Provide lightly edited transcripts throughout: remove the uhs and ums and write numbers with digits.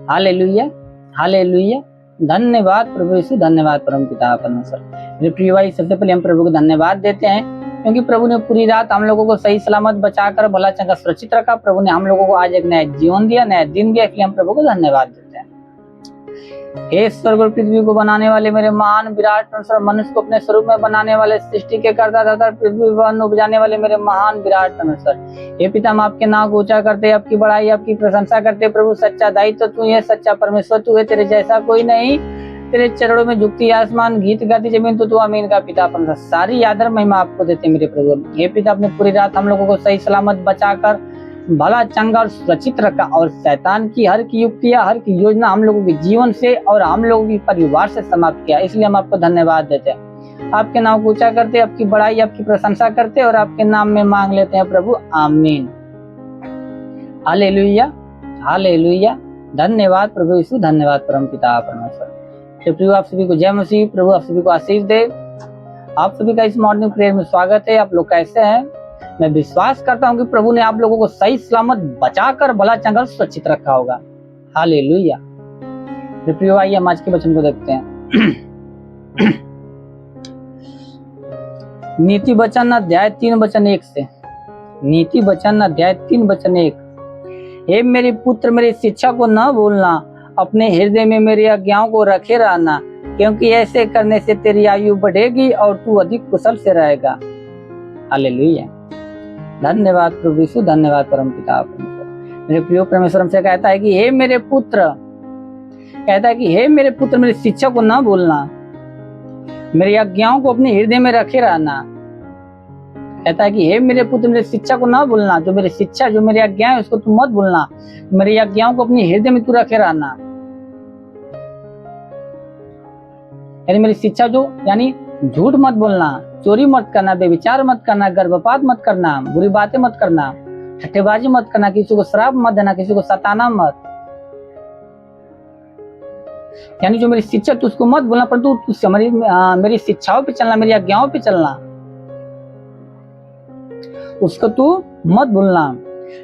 Hallelujah, hallelujah. धन्यवाद प्रभु यीशु, धन्यवाद परम पिता परमेश्वर। मेरे प्रिय भाई, सबसे पहले हम प्रभु को धन्यवाद देते हैं क्योंकि प्रभु ने पूरी रात हम लोगों को सही सलामत बचाकर भला चंगा सुरक्षित रखा। प्रभु ने हम लोगों को आज एक नया जीवन दिया, नया दिन दिया, इसलिए हम प्रभु को धन्यवाद देते हैं। हे स्वर्ग और पृथ्वी को बनाने वाले मेरे महान विराट परमेश्वर, मनुष्य को अपने स्वरूप में बनाने वाले, सृष्टि के कर्ता तथा पृथ्वी वन उपजाने वाले मेरे महान विराट परमेश्वर, हे पिता, हम आपके नाम को ऊंचा करते, आपकी बड़ाई, आपकी प्रशंसा करते। प्रभु सच्चा दायित्व तू है, सच्चा परमेश्वर तू है, तेरे जैसा कोई नहीं। तेरे चरणों में झुकती आसमान, गीत गाती जमीन, तो तू अमीन का पिता परमेश्वर। सारी आदर महिमा आपको देते मेरे प्रभु। हे पिता, अपने पूरी रात हम लोगों को सही सलामत बचाकर भला चंगा और सुरक्षित रखा और शैतान की हर की युक्तियां, हर की योजना हम लोगों के जीवन से और हम लोगों के परिवार से समाप्त किया। इसलिए हम आपको धन्यवाद देते हैं, आपके नाम को ऊंचा करते, आपकी बड़ाई, आपकी प्रशंसा करते और आपके नाम में मांग लेते हैं प्रभु, आमीन। Hallelujah, hallelujah. धन्यवाद प्रभु यीशु, धन्यवाद परम पिता परमेश्वर। प्रभु आप सभी को जय मसीह, प्रभु आप सभी को आशीष दे। आप सभी का इस मॉर्निंग प्रेयर में स्वागत है। आप लोग कैसे हैं? मैं विश्वास करता हूं कि प्रभु ने आप लोगों को सही सलामत बचाकर भला चंगा सुरक्षित रखा होगा। हालेलुया। प्रिय भाई, हम आज के वचन को देखते हैं। नीति वचन अध्याय 3 वचन 1 से। नीति वचन अध्याय 3 वचन 1। हे मेरे पुत्र, मेरी शिक्षा को न भूलना, अपने हृदय में मेरी आज्ञाओं को रखे रहना, क्योंकि ऐसे करने से तेरी आयु बढ़ेगी और तू अधिक कुशल से रहेगा। हालेलुया। धन्यवाद प्रभु यीशु, धन्यवाद परम पिता परमेश्वर। मेरे प्रिय परमेश्वर हमसे कहता है कि हे मेरे पुत्र, कहता है कि हे मेरे पुत्र, मेरी शिक्षा को ना भूलना, मेरी आज्ञाओं को अपने हृदय में रखे रहना। कहता है कि हे मेरे पुत्र, मेरी शिक्षा को ना भूलना, जो मेरी शिक्षा, जो मेरी आज्ञा है उसको तू मत भूलना, मेरी आज्ञाओं को अपने हृदय में तू रखे रहना। यानी मेरी शिक्षा जो, यानी झूठ मत बोलना, चोरी मत करना, बेविचार मत करना, गर्भपात मत करना, बुरी बातें मत करना, ठट्ठेबाजी मत करना, किसी को श्राप मत देना, किसी को सताना मत। यानी जो मेरी शिक्षा तू उसको मत बोलना, परंतु मेरी शिक्षाओं पे चलना, मेरी आज्ञाओं पे चलना, उसको तू मत भूलना,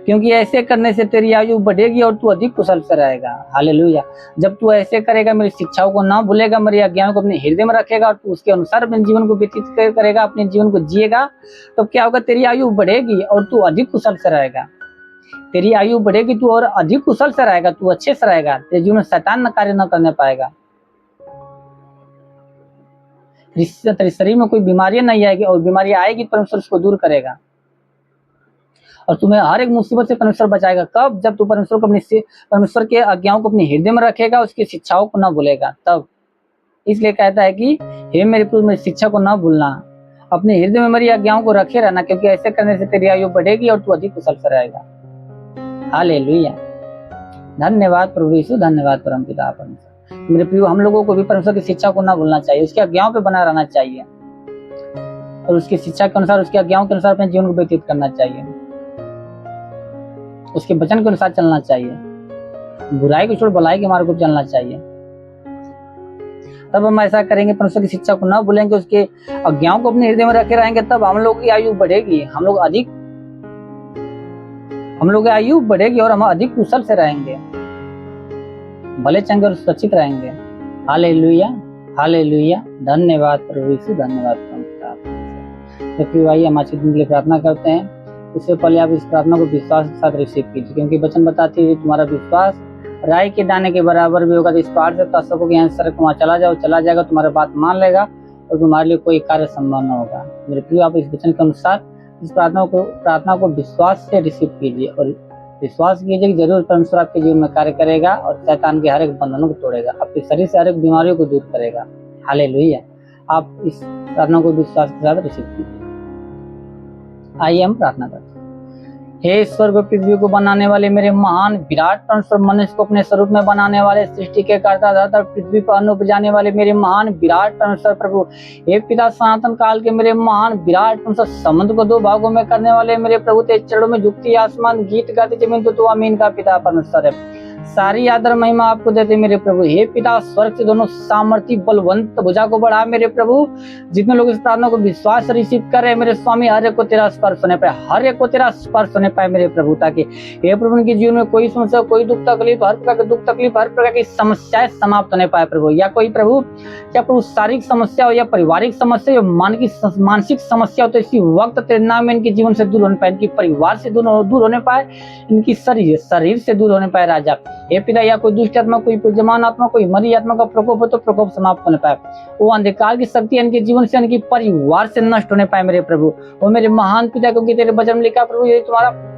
क्योंकि ऐसे करने से तेरी आयु बढ़ेगी और तू अधिक कुशल से रहेगा। हालेलुया। जब तू ऐसे करेगा, मेरी शिक्षाओं को ना भूलेगा, मेरी आज्ञाओं को अपने हृदय में रखेगा और तू उसके अनुसार अपने जीवन को व्यतीत करेगा, अपने जीवन को जिएगा, तो क्या होगा? तेरी आयु बढ़ेगी और तू अधिक कुशल से रहेगा। तेरी आयु बढ़ेगी, तू और अधिक कुशल से रहेगा, तू अच्छे से रहेगा, तेरे जीवन में शैतान कार्य न करने पाएगा, तेरे शरीर में कोई बीमारियां नहीं आएगी, और बीमारी आएगी परमेश्वर उसको दूर करेगा और तुम्हें हर एक मुसीबत से परमेश्वर बचाएगा। कब? जब तू परमेश्वर को परमेश्वर के आज्ञाओं को अपने हृदय में रखेगा, उसकी शिक्षाओं को ना भूलेगा, तब। इसलिए कहता है कि हे मेरे पुत्र, मेरी शिक्षा को ना भूलना, अपने हृदय में मेरी आज्ञाओं को रखे रहना, क्योंकि ऐसे करने से तेरी आयु बढ़ेगी और तू अधिक कुशल से रहेगा। हालेलुया। धन्यवाद प्रभु यीशु, धन्यवाद परम पिता परमेश्वर। मेरे प्रिय, हम लोगों को भी परमेश्वर की शिक्षा को ना भूलना चाहिए, उसकी आज्ञाओं पे बना रहना चाहिए और उसकी शिक्षा के अनुसार, उसकी आज्ञाओं के अनुसार अपने जीवन को व्यतीत करना चाहिए, उसके वचन के अनुसार चलना चाहिए, बुराई को छोड़ भलाई के मार्ग को चलना चाहिए। तब हम ऐसा करेंगे, परमेश्वर की शिक्षा को न भूलेंगे, उसके आज्ञाओं को अपने हृदय में रखे रहेंगे, तब हम लोग की आयु बढ़ेगी, हम लोग की आयु बढ़ेगी और हम अधिक कुशल से रहेंगे, भले चंगे और सुरक्षित रहेंगे। Hallelujah, hallelujah. धन्यवाद प्रभु यीशु, धन्यवाद परमेश्वर। भाई, हम आज के दिन के लिए प्रार्थना करते हैं। उससे पहले आप इस प्रार्थना को विश्वास के साथ रिसीव कीजिए, क्योंकि वचन बताती है तुम्हारा विश्वास राई के दाने के बराबर भी होगा। तो इस पहाड़ से कह सको कि यहाँ सड़क वहाँ चला जाओ, चला जाएगा, तुम्हारा बात मान लेगा और तुम्हारे लिए कोई कार्य संभव न होगा। मेरे प्रिय, आप इस वचन के अनुसार इस प्रार्थना को विश्वास से रिसीव कीजिए और विश्वास कीजिए कि जरूर परमेश्वर आपके जीवन में कार्य करेगा और शैतान के हर एक बंधनों को तोड़ेगा, आपके शरीर से हर एक बीमारियों को दूर करेगा। हालेलुया। आप इस प्रार्थना को विश्वास के साथ रिसीव कीजिए। आइए हम प्रार्थना करते हैं। हे स्वर्ग और पृथ्वी को बनाने वाले मेरे महान विराट परमेश्वर, मनुष्य को अपने स्वरूप में बनाने वाले, सृष्टि के कर्ता दाता, पृथ्वी पर अन्न उपजाने वाले मेरे महान विराट परमेश्वर प्रभु, हे पिता सनातन काल के मेरे महान विराट परमेश्वर, समुद्र को 2 भागों में करने वाले मेरे प्रभु, तेरे चरणों में झुकती आसमान, गीत गाती जमीन, तो तू अमीन का पिता परमेश्वर है। सारी आदर महिमा आपको देते मेरे प्रभु। हे पिता, स्वर्ग से दोनों सामर्थी बलवंत भुजा को बढ़ा मेरे प्रभु। जितने लोग इस प्रार्थना को विश्वास रिसीव कर रहे हैं मेरे स्वामी, हर एक को तेरा स्पर्श होने पाए, हर एक को तेरा स्पर्श होने पाए मेरे प्रभु, ताकि हे प्रभु उनके जीवन में कोई समस्या, कोई दुख तकलीफ, हर प्रकार के दुख तकलीफ, हर प्रकार की समस्याएं समाप्त होने पाए प्रभु। या कोई प्रभु, क्या प्रभु शारीरिक समस्या हो या पारिवारिक समस्या हो, मानसिक समस्या हो, तो इसी वक्त तेरे नाम में इनके जीवन से दूर होने पाए, इनकी परिवार से दूर होने पाए, इनकी शरीर से दूर होने पाए राजा। हे पिता, या कोई दुष्ट आत्मा, कोई जमान आत्मा, कोई मरी आत्मा का प्रकोप हो तो प्रकोप समाप्त होने पाए। वो अंधकार की शक्ति इनके जीवन से, इनके परिवार से नष्ट होने पाए मेरे प्रभु। वो मेरे महान पिता, क्योंकि तेरे वचन में लिखा प्रभु, ये तुम्हारा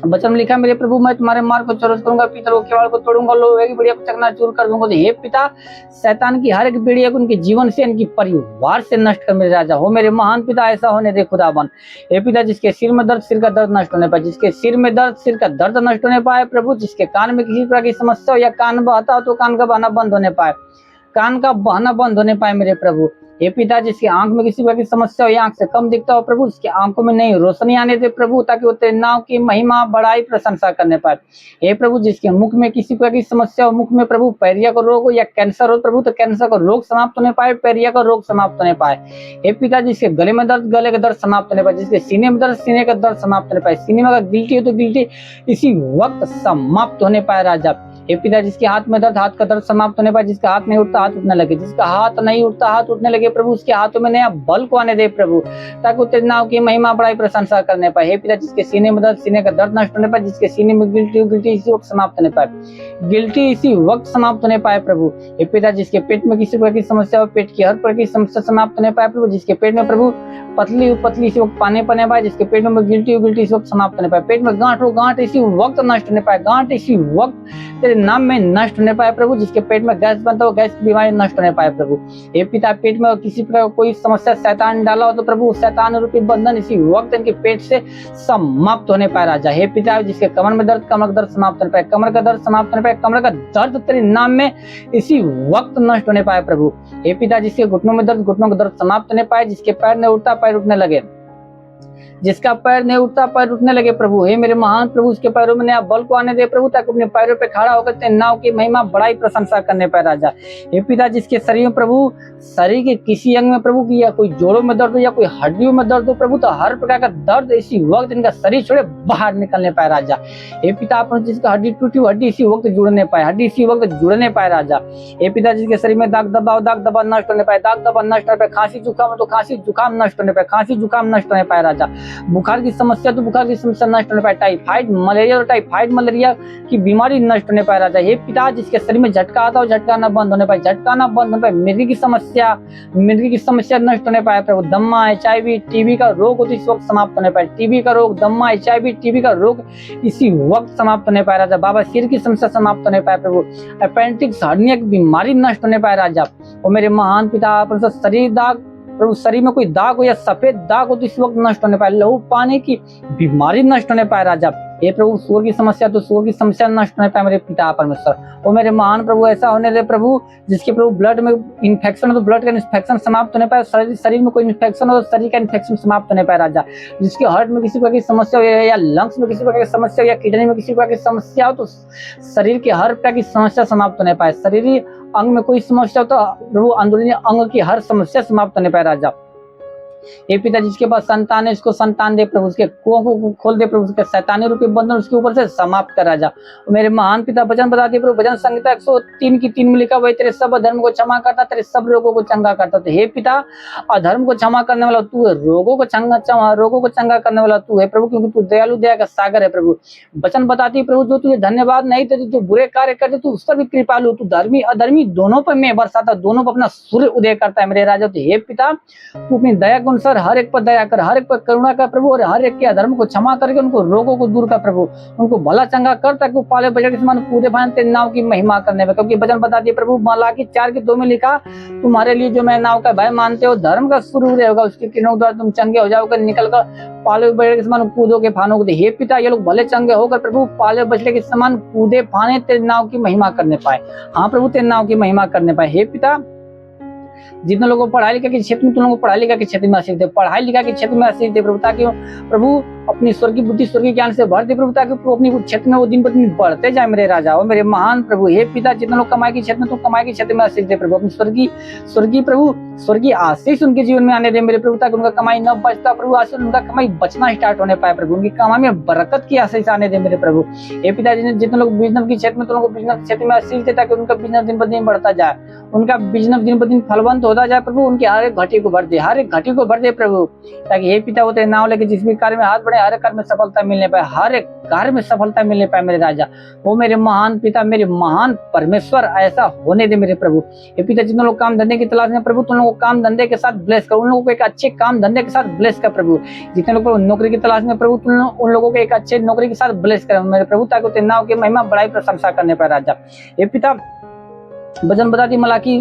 वचन लिखा मेरे प्रभु, मैं तुम्हारे मार्ग को चौरस करूंगा, पीतल को केवड़ को तोड़ूंगा, लोहे की बेड़िया को चकनाचूर कर दूंगा। तो हे पिता, शैतान की हर एक बेड़िया को उनके जीवन से, इनकी परिवार से नष्ट कर मेरे राजा। हो मेरे महान पिता, ऐसा होने दे खुदावन। हे पिता, जिसके सिर में दर्द, सिर का दर्द नष्ट होने पाए, जिसके सिर में दर्द, सिर का दर्द नष्ट होने पाए प्रभु। जिसके कान में किसी प्रकार की समस्या हो या कान बहता हो तो कान का बहना बंद होने पाए, कान का बहना बंद होने पाए मेरे प्रभु। हे पिता, जिसकी आंख में किसी प्रकार की समस्या हो या आंख से कम दिखता हो प्रभु, उसकी आंखों में नई रोशनी आने दे प्रभु, ताकि वो तेरे नाम की महिमा, बड़ाई, प्रशंसा करने पाए। हे प्रभु, जिसके मुख में किसी प्रकार की समस्या हो, मुख में प्रभु पैरिया का रोग हो या कैंसर हो प्रभु, तो कैंसर का रोग समाप्त होने पाए, पैरिया का रोग समाप्त होने पाए। हे पिता, जिसके गले में दर्द, गले का दर्द समाप्त होने पाए, जिसके सीने में दर्द, सीने का दर्द समाप्त होने पाए, सीने में अगर गिल्टी हो तो गिल्टी इसी वक्त समाप्त होने पाए राजा। हे पिता, जिसके हाथ में दर्द, हाथ का दर्द समाप्त होने पाए, जिसका हाथ नहीं उठता हाथ उठने लगे, जिसका हाथ नहीं उठता हाथ उठने लगे प्रभु, उसके हाथों में नया बल को आने दे प्रभु, ताकि तेरे नाम की महिमा, बड़ाई, प्रशंसा करने पाए। हे पिता, जिसके सीने में दर्द, सीने का दर्द नष्ट होने पाए, जिसके सीने में गिल्टी इसी वक्त समाप्त होने पाए, गिल्टी इसी वक्त समाप्त होने पाए प्रभु। हे पिता, जिसके पेट में किसी प्रकार की समस्या हो, पेट की हर प्रकार की समस्या समाप्त होने पाए प्रभु। जिसके पेट में प्रभु पतली इसी वक्त पानी पने पाए, जिसके पेट में गिल्टी इसी वक्त समाप्त होने पाए, पेट में गांठ हो, गांठ इसी वक्त नष्ट होने पाए, गांठ इसी वक्त तेरे नाम में नष्ट होने पाए प्रभु। जिसके पेट में गैस बनता हो, गैस की बीमारी नष्ट होने पाए प्रभु। हे पिता, पेट में किसी प्रकार कोई समस्या शैतान डाला हो तो प्रभु, शैतान रूपी बंधन इसी वक्त इनके पेट से समाप्त होने पाए राजा। हे पिता, जिसके कमर में दर्द, कमर का दर्द समाप्त होने पाए, कमर का दर्द समाप्त होने पाए, कमर का दर्द तेरे नाम में इसी वक्त नष्ट होने पाए प्रभु। हे पिता, जिसके घुटनों में दर्द, घुटनों का दर्द समाप्त होने पाए, जिसके पैर नहीं उठता पैर उठने लगे, जिसका पैर नहीं उठता पैर उठने लगे प्रभु। हे मेरे महान प्रभु, उसके पैरों में नया बल को आने दे प्रभु, ताकि अपने पैरों पे खड़ा होकर तेरे नाम की महिमा, बड़ाई, प्रशंसा करने पाए राजा। हे पिता, जिसके शरीर में प्रभु, शरीर के किसी अंग में प्रभु की या कोई जोड़ों में दर्द हो या कोई हड्डियों में दर्द हो प्रभु, तो हर प्रकार का दर्द इसी वक्त इनका शरीर छोड़े बाहर निकलने पाए राजा। हे पिता, आप जिसका हड्डी टूटी हड्डी इसी वक्त जुड़ने पाए, हड्डी इसी वक्त जुड़ने पाए राजा। हे पिता, जिसके शरीर में दाग दबा नष्ट होने पाए, दाग दबा नष्ट होने पाए, खांसी जुकाम तो खांसी जुकाम नष्ट होने पाए, खांसी जुकाम नष्ट होने पाए राजा। बुखार की समस्या तो बुखार की समस्या नष्ट होने पाए, टाइफाइड मलेरिया और टाइफाइड मलेरिया की बीमारी नष्ट होने पाए राजा। हे पिता, जिसके शरीर में झटका आता हो, झटका ना बंद होने पाए, झटका ना बंद होने पाए, मिर्गी की समस्या नष्ट होने पाए प्रभु। दम्मा, HIV, टीबी का रोग हो तो इस वक्त समाप्त होने पाए, टीबी का रोग, दम्मा, HIV, टीबी का रोग इसी वक्त समाप्त होने पाए राजा। बाबा, सिर की समस्या समाप्त होने पाए प्रभु, अपेंडिक्स हर्निया की बीमारी नष्ट होने पाए राजा। और मेरे महान पिता, शरीर दाग प्रभु, शरीर में कोई दाग हो या सफेद दाग हो तो इस वक्त नष्ट होने पाए, लहू पाने की बीमारी नष्ट होने पाए राजा। ये प्रभु, शुगर की समस्या तो शुगर की समस्या नष्ट होने पाए मेरे पिता परमेश्वर। और मेरे महान प्रभु, ऐसा होने दे प्रभु, जिसके प्रभु ब्लड में इन्फेक्शन हो तो ब्लड का इन्फेक्शन समाप्त होने पाए, शरीर में कोई इन्फेक्शन हो तो शरीर का इन्फेक्शन समाप्त होने पाए राजा। जिसके हार्ट में किसी प्रकार की समस्या हो या लंग्स में किसी प्रकार की समस्या हो या किडनी में किसी प्रकार की समस्या हो तो शरीर के हर प्रकार की समस्या समाप्त होने पाए, शरीर अंग में कोई समस्या हो तो प्रभु अंदरूनी अंग की हर समस्या समाप्त होने पाए राजा। हे पिता, जिसके पास संतान है उसको संतान दे प्रभु, उसके कुओं को खोल दे प्रभु, उसके शैतानी रूपी बंधन उसके ऊपर से समाप्त कर राजा। मेरे महान पिता, वचन बताते प्रभु, भजन संहिता 103:3 में लिखा, वही तेरे सब अधर्म को क्षमा करता, तेरे सब रोगों को चंगा करता। तो हे पिता, अधर्म को क्षमा करने वाला तू है, रोगों को चंगा करने वाला तू है प्रभु, क्योंकि तू दयालु, दया का सागर है प्रभु। वचन बताती प्रभु, जो तुझे धन्यवाद नहीं देते, तू बुरे कार्य करते, तू उस पर भी कृपालु, तू धर्मी अधर्मी दोनों पर मैं बरसाता, दोनों पर अपना सूर्य उदय करता है मेरे राजा। तो हे पिता, तू अपनी दया के अनुसार हर एक पर दया कर, हर एक पर करुणा कर प्रभु, और हर एक के अधर्म को क्षमा करके उनको रोगों को दूर कर प्रभु, उनको भला चंगा कर, ताकि वो पाले बछड़े के समान पूरे भान तेरे नाम की महिमा करने में। क्योंकि वचन बताती है प्रभु, मलाकी 4:2 में लिखा, तुम्हारे लिए जो मैं नाव का भय मानते हो, धर्म का सूर्य होगा, उसके किरणों द्वारा तुम चंगे हो जाओगे, निकलकर पाले बछड़े के समान कूदोगे फानोगे। हे पिता, ये लोग भले चंगे होकर प्रभु पाले बछड़े के समान कूदे फाने तेरे नाम की महिमा करने पाए। हाँ प्रभु, तेरे नाम की महिमा करने पाए। हे पिता, जितने लोगों को पढ़ाई लिखा के क्षेत्र में, तुम लोगों को पढ़ाई लिखा के क्षेत्र में आशीष दे, पढ़ाई लिखा के क्षेत्र में आशीष दे प्रभु, ताकि प्रभु अपनी स्वर्गीय बुद्धि स्वर्गीय ज्ञान से भर दे प्रभु, ताकि प्रभु अपनी क्षेत्र में वो दिन पर दिन बढ़ते जाए मेरे राजा और मेरे महान प्रभु। हे पिता, जितने लोग कमाई के क्षेत्र में, तुम कमाई के क्षेत्र में आशीष दे प्रभु, अपनी स्वर्गीय प्रभु स्वर्गीय आशीष उनके जीवन में आने दे मेरे प्रभु, ताकि उनका कमाई न बचता प्रभु, आज उनका कमाई बचना स्टार्ट होने पाए प्रभु, उनकी कमाई में बरकत की आशीष आने दे मेरे प्रभु। हे पिता, जितने लोग बिजनेस के क्षेत्र में, तुम लोग बिजनेस क्षेत्र में आशीष दे, ताकि उनका बिजनेस दिन ब दिन बढ़ता जाए, उनका बिजनेस दिन ब दिन फलवंत होता जाए प्रभु, उनके हर एक घटी को भर दे, हर एक घटी को भर दे प्रभु, ताकि हे पिता वो तेरे नाम लेके जिस भी कार्य में हाथ बढ़े, हर एक कार्य में सफलता मिलने पाए, हर एक कार्य में सफलता मिलने पाए मेरे राजा। वो मेरे महान पिता, मेरे महान परमेश्वर, ऐसा होने दे मेरे प्रभु। हे पिता, जितने लोग काम धंधे की तलाश में प्रभु, तुम लोगों को काम धंधे के साथ ब्लेस कर, उन लोगों को एक अच्छे काम धंधे के साथ ब्लेस कर प्रभु। जितने लोग नौकरी की तलाश में प्रभु, तुम उन लोगों को एक अच्छे नौकरी के साथ ब्लेस कर मेरे प्रभु, ताकि तेरे नाम की महिमा बड़ाई प्रशंसा करने पाए राजा। हे पिता, वचन बता दी मलाकी,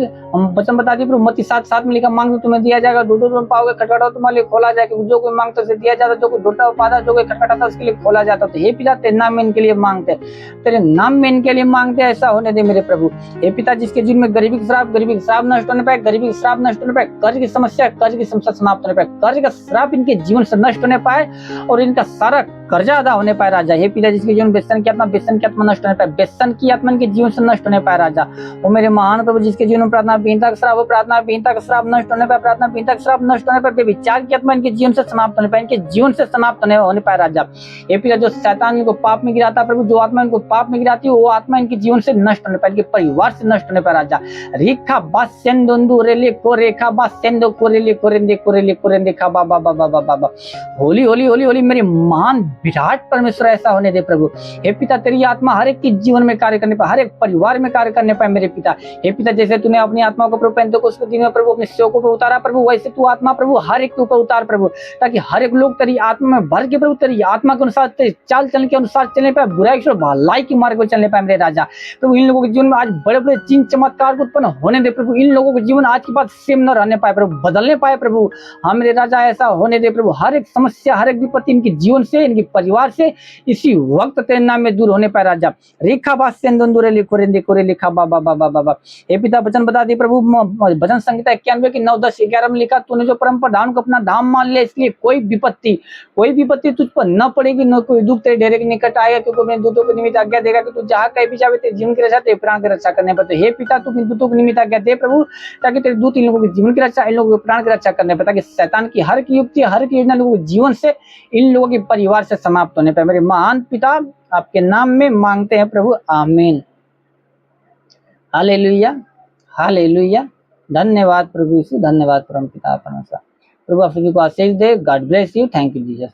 वचन बता दी प्रभु मत्ती 7:7 में लिखा, मांगो तुम्हें दिया जाएगा, ढूंढो तुम पाओगे, खटखटाओ तुम्हारे लिए खोला जाएगा, जो कोई मांगता उसे दिया जाता, जो कोई ढूंढता पाता, जो कोई खटखटाता उसके लिए खोला जाता। तो हे पिता, तेरे नाम में इनके लिए मांगते, तेरे नाम में इनके लिए मांगते, ऐसा होने दे मेरे प्रभु। हे पिता, जिसके जीवन में गरीबी का श्राप नष्ट होने पाए, गरीबी का श्राप नष्ट होने पाए, कर्ज की समस्या समाप्त होने पाए, कर्ज का श्राप इनके जीवन से नष्ट होने पाए और इनका सारा कर्जा अदा होने पाए राजा। हे पिता, जिसके जीवन व्यसन की आत्मा नष्ट होने पाए, व्यसन की आत्मा इनके जीवन से नष्ट होने पाए राजा। वो मेरे महान प्रभु, जिसके जीवन में प्रार्थना विहीनता का श्राप, प्रार्थना विहीनता का श्राप नष्ट होने पाए, प्रार्थना विहीनता का श्राप नष्ट होने पाए, विचार की आत्मा इनके जीवन से समाप्त होने पाए, इनके जीवन से समाप्त होने पाए राजा। हे पिता, जो शैतान इनको पाप में गिराता प्रभु, जो आत्मा इनको पाप में गिराती है, वो आत्मा इनके जीवन से नष्ट होने पाए, इनके परिवार से नष्ट होने पाए राजा। रेखा बास सेंदोंदु रेले को रेखा बास सेंदो कोरेले कोरेंदे कोरेले कोरेंदे खा बाबा बाबा बाबा। होली होली होली होली मेरे महान विराट परमेश्वर, ऐसा होने दे प्रभु। हे पिता, तेरी आत्मा हर एक के जीवन में कार्य करने पाए, हर एक परिवार में कार्य करने पाए मेरे पिता। हे पिता, जैसे तूने अपनी आत्मा को प्रभु पेंतेकोस्त के दिन में प्रभु अपने सेवकों पर उतारा प्रभु, वैसे तू आत्मा प्रभु हर एक के ऊपर उतार प्रभु, ताकि हर एक लोग तेरी आत्मा में भर के प्रभु, तेरी आत्मा के अनुसार, तेरी चाल चलन के अनुसार चलने पाए, बुराई से भलाई के मार्ग पर चलने पाए मेरे राजा। प्रभु, इन लोगों के जीवन में आज बड़े बड़े चिन्ह चमत्कार उत्पन्न होने दे प्रभु, इन लोगों के जीवन आज के बाद सेम न रहने पाए प्रभु, बदलने पाए प्रभु। हाँ मेरे राजा, ऐसा होने दे प्रभु, हर एक समस्या, हर एक विपत्ति इनके जीवन से, इनके परिवार से इसी वक्त तेरे नाम में दूर होने पाए राजा। रेखा बास सेंदुरे लिखो रेंदे कोरे लिखा बाबा बाबा बाबा। हे पिता, वचन बता दिए प्रभु, भजन संहिता 91 की 9, 10, 11 में लिखा, तूने जो परम प्रधान को अपना धाम मान लिया, इसलिए कोई विपत्ति तुझ पर न पड़ेगी, न कोई दुख तेरे डेरे के निकट आएगा, क्योंकि अपने दूतों को निमित्त आज्ञा देगा कि तू जहाँ कहीं भी जावे, तेरे जीवन की रक्षा, तेरे प्राण की रक्षा करने पर। तो हे पिता, तू दूतों को निमित्त आज्ञा दे प्रभु, ताकि तेरे दूत इन लोगों के जीवन की रक्षा, इन लोगों के प्राण की रक्षा करने पर, ताकि शैतान की हर एक युक्ति, हर एक योजना लोगों के जीवन से, इन लोगों के परिवार से समाप्त होने पर। मेरे महान पिता, आपके नाम में मांगते हैं प्रभु, आमीन। Hallelujah hallelujah. धन्यवाद प्रभु यीशु, धन्यवाद परम पिता परमेश्वर। प्रभु आप सभी को आशीष दे। God bless you. Thank you Jesus.